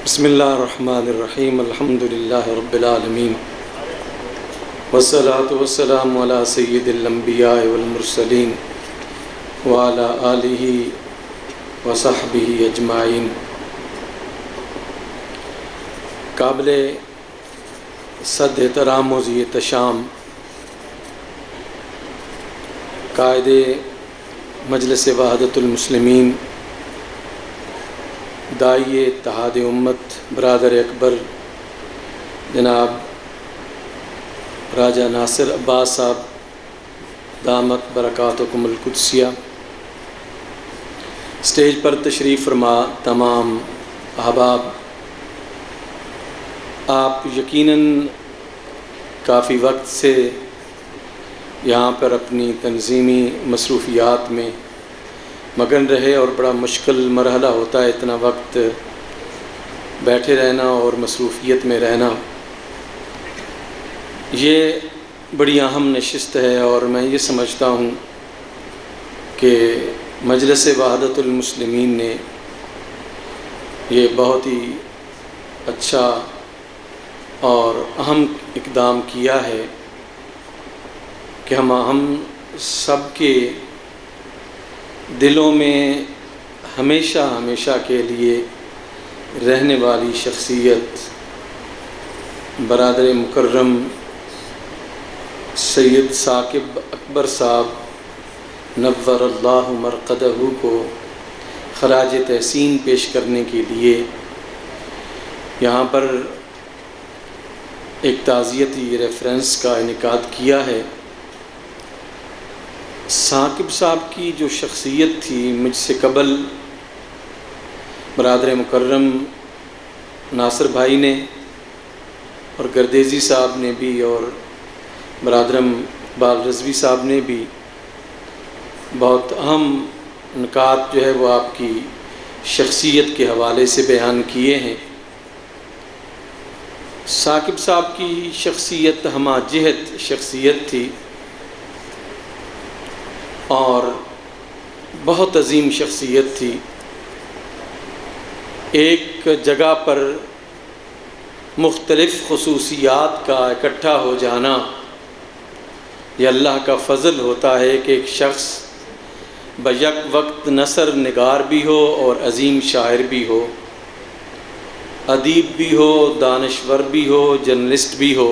بسم اللہ الرحمن الرحیم الحمد للہ رب العالمین والصلاة والسلام علی سید الانبیاء والمرسلین وعلی آلہ وصحبہ اجمعین۔ قابل صد احترام و ذی احتشام قائد مجلس وحدت المسلمین، داعی اتحاد امت برادر اکبر جناب راجہ ناصر عباس صاحب دامت برکاتکم القدسیہ، اسٹیج پر تشریف فرما تمام احباب، آپ یقیناً کافی وقت سے یہاں پر اپنی تنظیمی مصروفیات میں مگن رہے اور بڑا مشکل مرحلہ ہوتا ہے اتنا وقت بیٹھے رہنا اور مصروفیت میں رہنا۔ یہ بڑی اہم نشست ہے اور میں یہ سمجھتا ہوں کہ مجلس وحدت المسلمین نے یہ بہت ہی اچھا اور اہم اقدام کیا ہے کہ ہم سب کے دلوں میں ہمیشہ کے لیے رہنے والی شخصیت برادر مکرم سید ثاقب اکبر صاحب نور اللہ مرقدہ کو خراج تحسین پیش کرنے کے لیے یہاں پر ایک تعزیتی ریفرنس کا انعقاد کیا ہے۔ ثاقب صاحب کی جو شخصیت تھی، مجھ سے قبل برادر مکرم ناصر بھائی نے اور گردیزی صاحب نے بھی اور برادرم اقبال رضوی صاحب نے بھی بہت اہم نکات جو ہے وہ آپ کی شخصیت کے حوالے سے بیان کیے ہیں۔ ثاقب صاحب کی شخصیت ہمہ جہت شخصیت تھی اور بہت عظیم شخصیت تھی۔ ایک جگہ پر مختلف خصوصیات کا اکٹھا ہو جانا یہ اللہ کا فضل ہوتا ہے کہ ایک شخص بیک وقت نثر نگار بھی ہو اور عظیم شاعر بھی ہو، ادیب بھی ہو، دانشور بھی ہو، جرنلسٹ بھی ہو،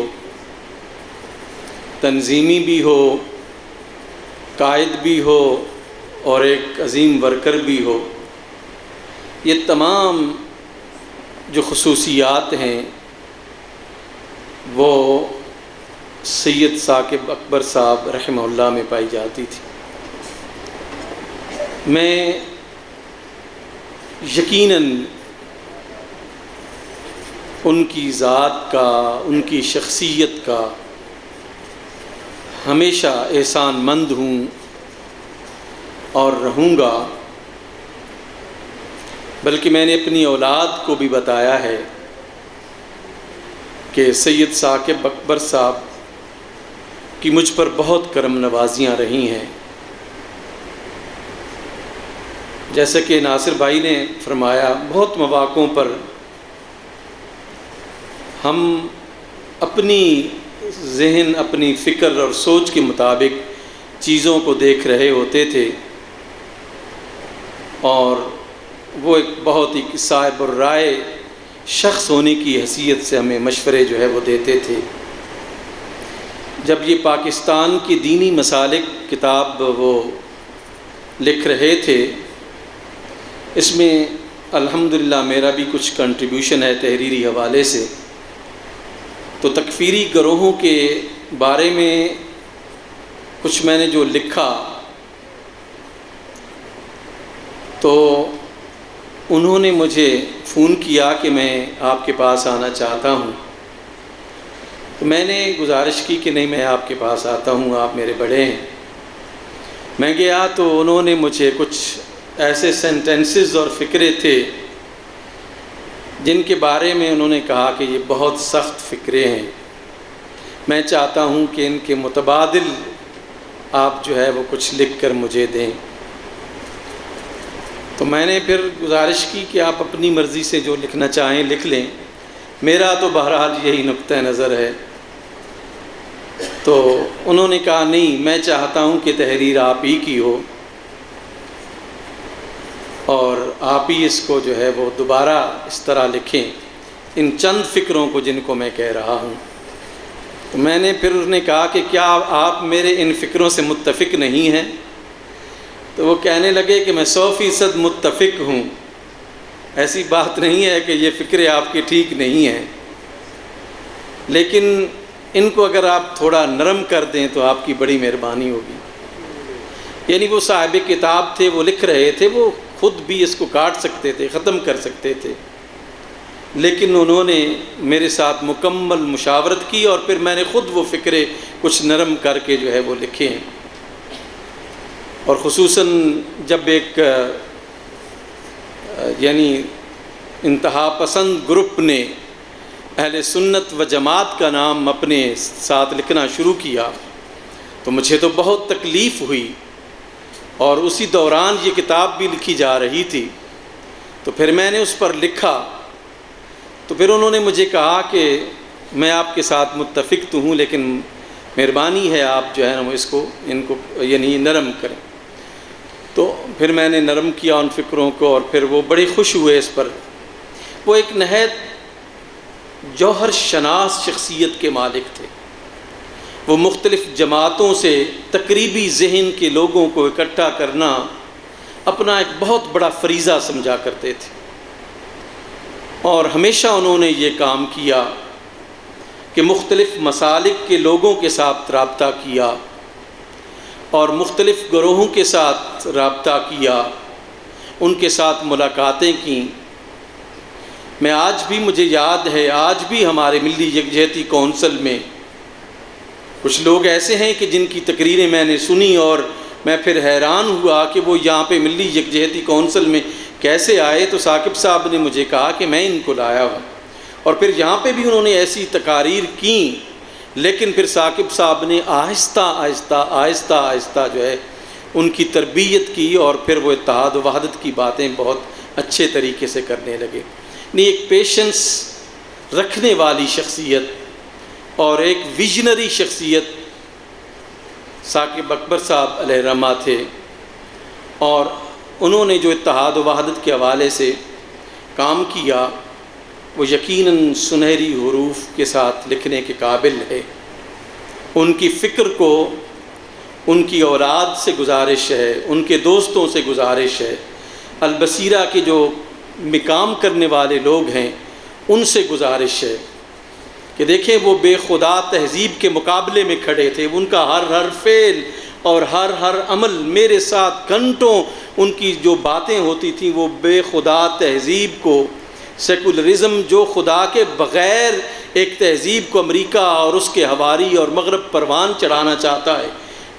تنظیمی بھی ہو، قائد بھی ہو اور ایک عظیم ورکر بھی ہو۔ یہ تمام جو خصوصیات ہیں وہ سید ثاقب اکبر صاحب رحمہ اللہ میں پائی جاتی تھی۔ میں یقیناً ان کی ذات کا، ان کی شخصیت کا ہمیشہ احسان مند ہوں اور رہوں گا، بلکہ میں نے اپنی اولاد کو بھی بتایا ہے کہ سید ثاقب اکبر صاحب کی مجھ پر بہت کرم نوازیاں رہی ہیں۔ جیسا کہ ناصر بھائی نے فرمایا، بہت مواقعوں پر ہم اپنی ذہن، اپنی فکر اور سوچ کے مطابق چیزوں کو دیکھ رہے ہوتے تھے اور وہ ایک بہت ہی صاحب الرائے شخص ہونے کی حیثیت سے ہمیں مشورے جو ہے وہ دیتے تھے۔ جب یہ پاکستان کی دینی مسالک کتاب وہ لکھ رہے تھے، اس میں الحمدللہ میرا بھی کچھ کنٹریبیوشن ہے تحریری حوالے سے، تو تکفیری گروہوں کے بارے میں کچھ میں نے جو لکھا تو انہوں نے مجھے فون کیا کہ میں آپ کے پاس آنا چاہتا ہوں۔ تو میں نے گزارش کی کہ نہیں، میں آپ کے پاس آتا ہوں، آپ میرے بڑے ہیں۔ میں گیا تو انہوں نے مجھے کچھ ایسے سینٹنسز اور فقرے تھے جن کے بارے میں انہوں نے کہا کہ یہ بہت سخت فقرے ہیں، میں چاہتا ہوں کہ ان کے متبادل آپ جو ہے وہ کچھ لکھ کر مجھے دیں۔ تو میں نے پھر گزارش کی کہ آپ اپنی مرضی سے جو لکھنا چاہیں لکھ لیں، میرا تو بہرحال یہی نقطہ نظر ہے۔ تو انہوں نے کہا نہیں، میں چاہتا ہوں کہ تحریر آپ ہی کی ہو اور آپ ہی اس کو جو ہے وہ دوبارہ اس طرح لکھیں، ان چند فکروں کو جن کو میں کہہ رہا ہوں۔ تو میں نے پھر انہوں نے کہا کہ کیا آپ میرے ان فکروں سے متفق نہیں ہیں؟ تو وہ کہنے لگے کہ میں 100% متفق ہوں، ایسی بات نہیں ہے کہ یہ فکریں آپ کی ٹھیک نہیں ہیں، لیکن ان کو اگر آپ تھوڑا نرم کر دیں تو آپ کی بڑی مہربانی ہوگی۔ یعنی وہ صاحب کتاب تھے، وہ لکھ رہے تھے، وہ خود بھی اس کو کاٹ سکتے تھے، ختم کر سکتے تھے، لیکن انہوں نے میرے ساتھ مکمل مشاورت کی اور پھر میں نے خود وہ فکرے کچھ نرم کر کے جو ہے وہ لکھے ہیں۔ اور خصوصاً جب ایک یعنی انتہا پسند گروپ نے اہل سنت و جماعت کا نام اپنے ساتھ لکھنا شروع کیا تو مجھے تو بہت تکلیف ہوئی، اور اسی دوران یہ کتاب بھی لکھی جا رہی تھی، تو پھر میں نے اس پر لکھا، تو پھر انہوں نے مجھے کہا کہ میں آپ کے ساتھ متفق تو ہوں، لیکن مہربانی ہے آپ جو ہے نا اس کو ان کو یعنی نرم کریں۔ تو پھر میں نے نرم کیا ان فکروں کو، اور پھر وہ بڑے خوش ہوئے اس پر۔ وہ ایک نہایت جوہر شناس شخصیت کے مالک تھے، وہ مختلف جماعتوں سے تقریبی ذہن کے لوگوں کو اکٹھا کرنا اپنا ایک بہت بڑا فریضہ سمجھا کرتے تھے، اور ہمیشہ انہوں نے یہ کام کیا کہ مختلف مسالک کے لوگوں کے ساتھ رابطہ کیا اور مختلف گروہوں کے ساتھ رابطہ کیا، ان کے ساتھ ملاقاتیں کیں۔ میں آج بھی مجھے یاد ہے، آج بھی ہمارے ملی یکجہتی کونسل میں کچھ لوگ ایسے ہیں کہ جن کی تقریریں میں نے سنی اور میں پھر حیران ہوا کہ وہ یہاں پہ ملی یکجہتی کونسل میں کیسے آئے۔ تو ثاقب صاحب نے مجھے کہا کہ میں ان کو لایا ہوں، اور پھر یہاں پہ بھی انہوں نے ایسی تقاریر کیں، لیکن پھر ثاقب صاحب نے آہستہ آہستہ آہستہ آہستہ جو ہے ان کی تربیت کی، اور پھر وہ اتحاد و وحدت کی باتیں بہت اچھے طریقے سے کرنے لگے۔ نہیں، ایک پیشنس رکھنے والی شخصیت اور ایک ویژنری شخصیت ثاقب اکبر صاحب علیہ رحمہ تھے، اور انہوں نے جو اتحاد و وحدت کے حوالے سے کام کیا وہ یقیناً سنہری حروف کے ساتھ لکھنے کے قابل ہے۔ ان کی فکر کو ان کی اولاد سے گزارش ہے، ان کے دوستوں سے گزارش ہے، البصیرہ کے جو کام کرنے والے لوگ ہیں ان سے گزارش ہے کہ دیکھیں وہ بے خدا تہذیب کے مقابلے میں کھڑے تھے، ان کا ہر فعل اور ہر عمل میرے ساتھ گھنٹوں ان کی جو باتیں ہوتی تھیں وہ بے خدا تہذیب کو، سیکولرزم جو خدا کے بغیر ایک تہذیب کو امریکہ اور اس کے حواری اور مغرب پروان چڑھانا چاہتا ہے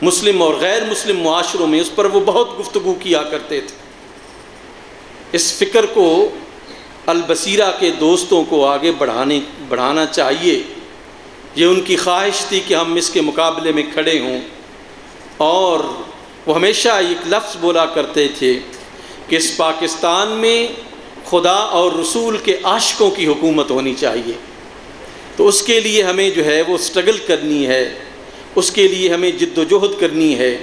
مسلم اور غیر مسلم معاشروں میں، اس پر وہ بہت گفتگو کیا کرتے تھے۔ اس فکر کو البصیرہ کے دوستوں کو آگے بڑھانا چاہیے، یہ ان کی خواہش تھی کہ ہم اس کے مقابلے میں کھڑے ہوں، اور وہ ہمیشہ ایک لفظ بولا کرتے تھے کہ اس پاکستان میں خدا اور رسول کے عاشقوں کی حکومت ہونی چاہیے۔ تو اس کے لیے ہمیں جو ہے وہ سٹرگل کرنی ہے، اس کے لیے ہمیں جد و جہد کرنی ہے،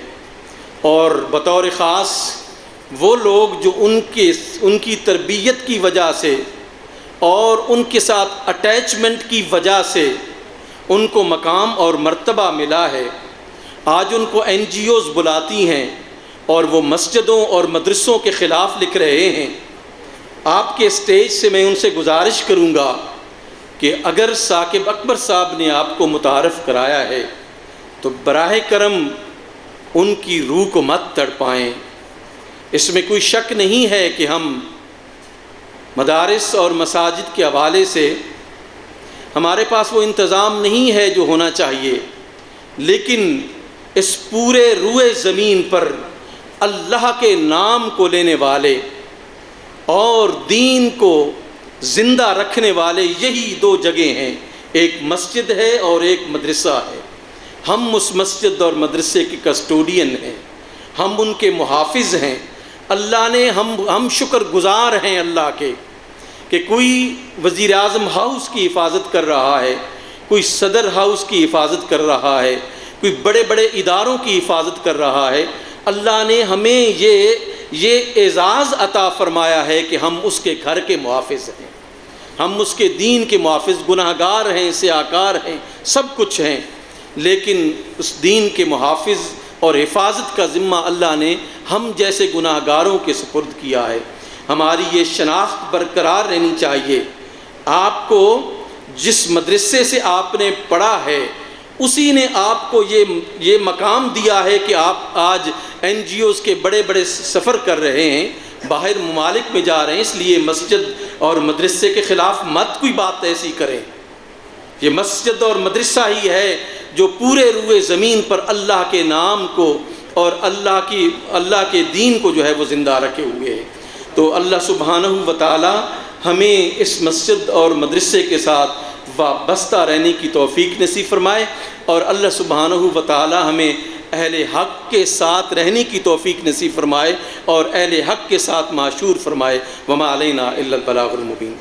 اور بطور خاص وہ لوگ جو ان کی تربیت کی وجہ سے اور ان کے ساتھ اٹیچمنٹ کی وجہ سے ان کو مقام اور مرتبہ ملا ہے، آج ان کو NGOs بلاتی ہیں اور وہ مسجدوں اور مدرسوں کے خلاف لکھ رہے ہیں۔ آپ کے اسٹیج سے میں ان سے گزارش کروں گا کہ اگر ثاقب اکبر صاحب نے آپ کو متعارف کرایا ہے تو براہ کرم ان کی روح کو مت تڑپائیں۔ اس میں کوئی شک نہیں ہے کہ ہم مدارس اور مساجد کے حوالے سے ہمارے پاس وہ انتظام نہیں ہے جو ہونا چاہیے، لیکن اس پورے روئے زمین پر اللہ کے نام کو لینے والے اور دین کو زندہ رکھنے والے یہی دو جگہیں ہیں، ایک مسجد ہے اور ایک مدرسہ ہے۔ ہم اس مسجد اور مدرسے کے کسٹوڈین ہیں، ہم ان کے محافظ ہیں، اللہ نے ہم شکر گزار ہیں اللہ کے کہ کوئی وزیر اعظم ہاؤس کی حفاظت کر رہا ہے، کوئی صدر ہاؤس کی حفاظت کر رہا ہے، کوئی بڑے بڑے اداروں کی حفاظت کر رہا ہے۔ اللہ نے ہمیں یہ اعزاز عطا فرمایا ہے کہ ہم اس کے گھر کے محافظ ہیں، ہم اس کے دین کے محافظ، گناہ گار ہیں، سیاکار ہیں، سب کچھ ہیں، لیکن اس دین کے محافظ اور حفاظت کا ذمہ اللہ نے ہم جیسے گناہ گاروں کے سپرد کیا ہے۔ ہماری یہ شناخت برقرار رہنی چاہیے۔ آپ کو جس مدرسے سے آپ نے پڑھا ہے اسی نے آپ کو یہ مقام دیا ہے کہ آپ آج این جی اوز کے بڑے بڑے سفر کر رہے ہیں، باہر ممالک میں جا رہے ہیں، اس لیے مسجد اور مدرسے کے خلاف مت کوئی بات ایسی کریں۔ یہ مسجد اور مدرسہ ہی ہے جو پورے روئے زمین پر اللہ کے نام کو اور اللہ کے دین کو جو ہے وہ زندہ رکھے ہوئے ہے۔ تو اللہ سبحانہ و تعالی ہمیں اس مسجد اور مدرسے کے ساتھ وابستہ رہنے کی توفیق نصیب فرمائے، اور اللہ سبحانہ و تعالی ہمیں اہل حق کے ساتھ رہنے کی توفیق نصیب فرمائے اور اہل حق کے ساتھ معشور فرمائے۔ وما علینا الا البلاغ المبین۔